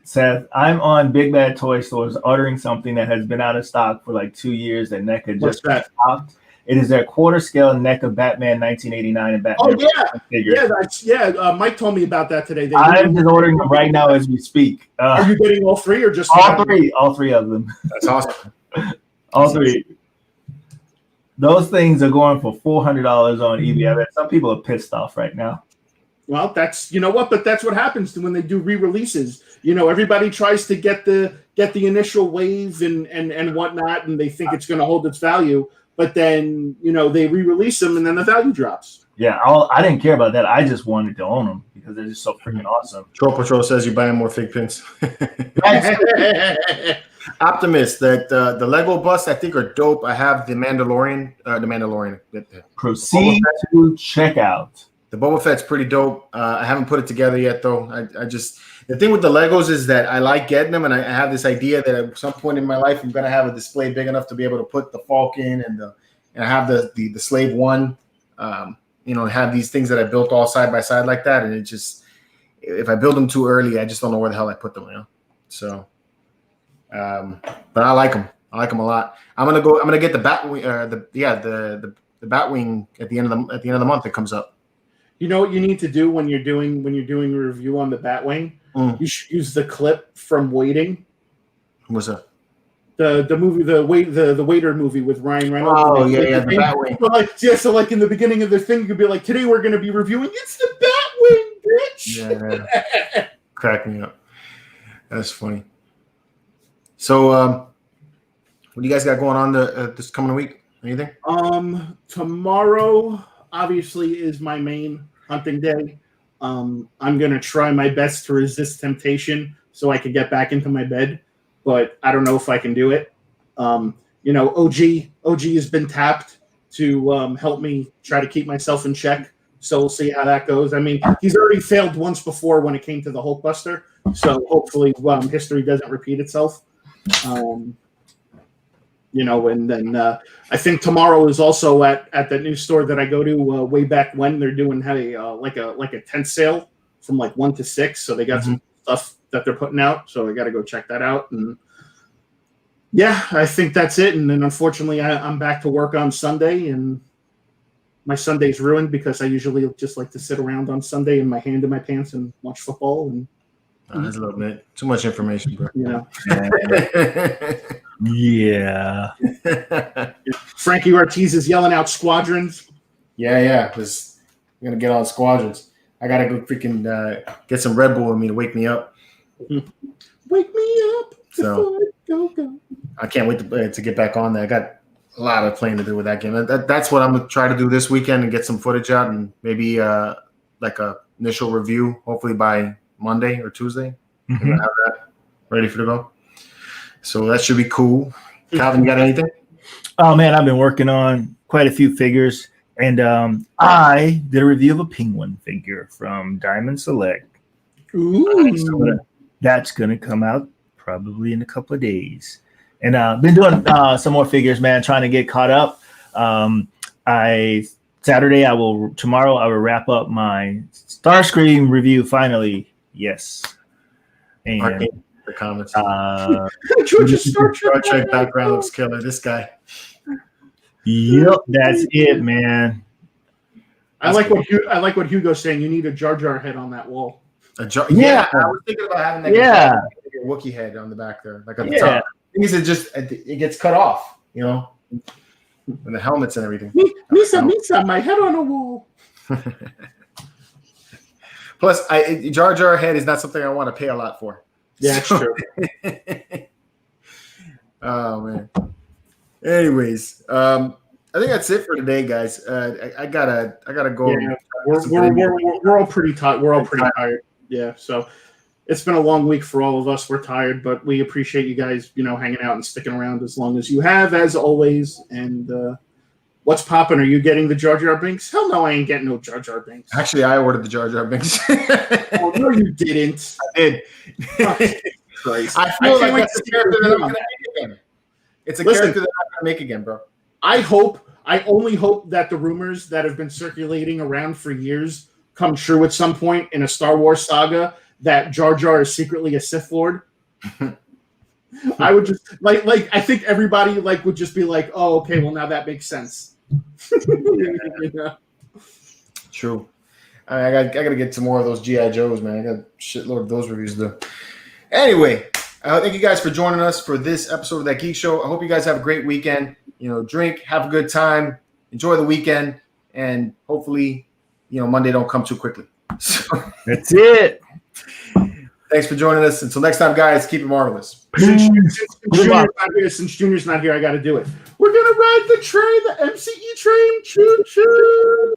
Seth, I'm on Big Bad Toy Stores ordering something that has been out of stock for like 2 years that NECA just stopped. It is their quarter scale NECA Batman 1989 and Batman. Oh yeah, Mike told me about that today. I'm just ordering them right now as we speak. Are you getting all three or just all three? All three of them. That's awesome. All three. Those things are going for $400 on eBay. I bet some people are pissed off right now. Well, that's but that's what happens when they do re-releases. Everybody tries to get the get the initial wave and whatnot, and they think it's going to hold its value, but then they re-release them and then the value drops. Yeah, I didn't care about that. I just wanted to own them because they're just so freaking awesome. Troll Patrol says you're buying more fig pins. Optimist that the Lego busts I think are dope. I have the Mandalorian. Proceed to checkout. The Boba Fett's pretty dope. I haven't put it together yet though. I just the thing with the Legos is that I like getting them, and I have this idea that at some point in my life I'm gonna have a display big enough to be able to put the Falcon and I have the Slave One. Have these things that I built all side by side like that, and it just if I build them too early, I just don't know where the hell I put them. So. But I like them. I like them a lot. I'm gonna get the Batwing. The Batwing at the end of the month. It comes up. You know what you need to do when you're doing a review on the Batwing? You should use the clip from Waiting. What's that? The movie, the Waiter movie with Ryan Reynolds. Oh yeah, the Batwing. So like in the beginning of the thing, you could be like, "Today we're going to be reviewing. It's the Batwing, bitch." Yeah, crack me up. That's funny. So, what do you guys got going on this coming week? Anything? Tomorrow obviously is my main hunting day. I'm gonna try my best to resist temptation so I can get back into my bed, but I don't know if I can do it. OG has been tapped to help me try to keep myself in check. So we'll see how that goes. I mean, he's already failed once before when it came to the Hulkbuster. So hopefully, history doesn't repeat itself. And then I think tomorrow is also at the new store that I go to way back when. They're doing like a tent sale from like 1 to 6, so they got some stuff that they're putting out, so I got to go check that out. And yeah, I think that's it. And then unfortunately I'm back to work on Sunday, and my Sunday's ruined because I usually just like to sit around on Sunday in my hand in my pants and watch football. And that's a little bit too much information, bro. Yeah. Frankie Ortiz is yelling out squadrons. Yeah. Because I'm gonna get on squadrons. I gotta go freaking get some Red Bull in me to wake me up. Wake me up. So go. I can't wait to get back on there. I got a lot of playing to do with that game. That's what I'm gonna try to do this weekend and get some footage out and maybe like a initial review, hopefully by Monday or Tuesday. Have that ready for to go. So that should be cool. Calvin, you got anything? Oh man, I've been working on quite a few figures, and I did a review of a penguin figure from Diamond Select. Ooh. So that's gonna come out probably in a couple of days. And been doing some more figures, man, trying to get caught up. Tomorrow I will wrap up my Starscream review finally. Yes. And the comments. Star Trek background looks killer. This guy. Yep, that's it, man. I like what Hugo's saying. You need a Jar Jar head on that wall. I was thinking about having that Wookiee head on the back there, like at the top. Things it gets cut off, and the helmets and everything. Misa, my head on a wall. Plus, Jar Jar head is not something I want to pay a lot for. Yeah, that's true. Oh man. Anyways, I think that's it for today, guys. I gotta go. Yeah, we're all pretty tired. We're all pretty tired. Yeah, so it's been a long week for all of us. We're tired, but we appreciate you guys, hanging out and sticking around as long as you have, as always. And what's popping? Are you getting the Jar Jar Binks? Hell no, I ain't getting no Jar Jar Binks. Actually, I ordered the Jar Jar Binks. Oh, no, you didn't. I did. Christ. I feel like that's a character that I'm going to make again. It's a character that I'm going to make again, bro. I only hope that the rumors that have been circulating around for years come true at some point in a Star Wars saga that Jar Jar is secretly a Sith Lord. I would just I think everybody would just be like, oh, okay, well now that makes sense. Yeah. True. I got to get some more of those G.I. Joes, man. I got a shitload of those reviews to do. Anyway, thank you guys for joining us for this episode of That Geek Show. I hope you guys have a great weekend. Drink, have a good time, enjoy the weekend, and hopefully, Monday don't come too quickly. So, that's it. Thanks for joining us. Until next time, guys, keep it marvelous. Since Junior's not here, I got to do it. We're gonna ride the train, the MCE train. Choo choo.